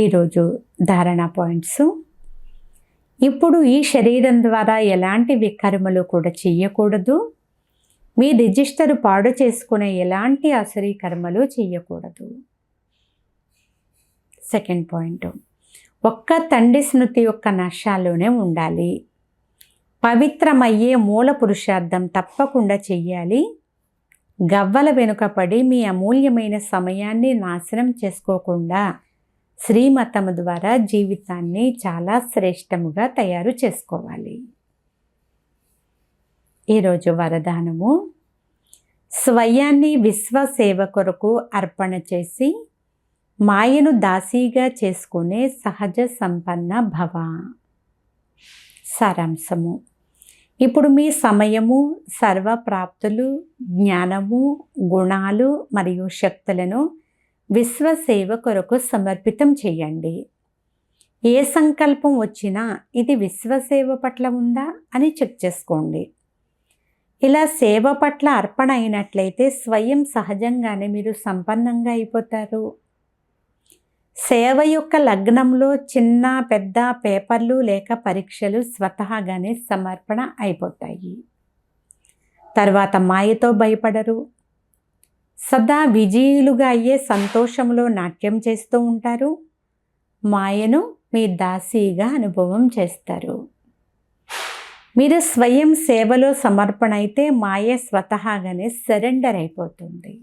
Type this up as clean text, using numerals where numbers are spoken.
ఈరోజు ధారణ పాయింట్స్. ఇప్పుడు ఈ శరీరం ద్వారా ఎలాంటి వికర్మలు కూడా చెయ్యకూడదు. మీ రిజిస్టర్ పాడు చేసుకునే ఎలాంటి అసురీ కర్మలు చెయ్యకూడదు. సెకండ్ పాయింట్, ఒక్క తండ్రి స్మృతి యొక్క నశాల్లోనే ఉండాలి. పవిత్రమయ్యే మూల పురుషార్థం తప్పకుండా చెయ్యాలి. గవ్వల వెనుకపడి మీ అమూల్యమైన సమయాన్ని నాశనం చేసుకోకుండా శ్రీమతము ద్వారా జీవితాన్ని చాలా శ్రేష్టముగా తయారు చేసుకోవాలి. ఈరోజు వరదానము, స్వయాన్ని విశ్వసేవ కొరకు అర్పణ చేసి మాయను దాసీగా చేసుకునే సహజ సంపన్న భవ. సారాంశము, ఇప్పుడు మీ సమయము, సర్వప్రాప్తులు, జ్ఞానము, గుణాలు మరియు శక్తులను విశ్వసేవ కొరకు సమర్పితం చేయండి. ఏ సంకల్పం వచ్చినా ఇది విశ్వసేవ పట్ల ఉందా అని చెక్ చేసుకోండి. ఇలా సేవ పట్ల అర్పణ అయినట్లయితే స్వయం సహజంగానే మీరు సంపన్నంగా అయిపోతారు. సేవ యొక్క లగ్నంలో చిన్న పెద్ద పేపర్లు లేక పరీక్షలు స్వతహాగానే సమర్పణ అయిపోతాయి. తర్వాత మాయతో భయపడరు. సదా విజయులుగా అయ్యే సంతోషంలో నాట్యం చేస్తూ ఉంటారు. మాయను మీ దాసీగా అనుభవం చేస్తారు. మీరు స్వయం సేవలో సమర్పణ అయితే మాయ స్వతహాగానే సరెండర్ అయిపోతుంది.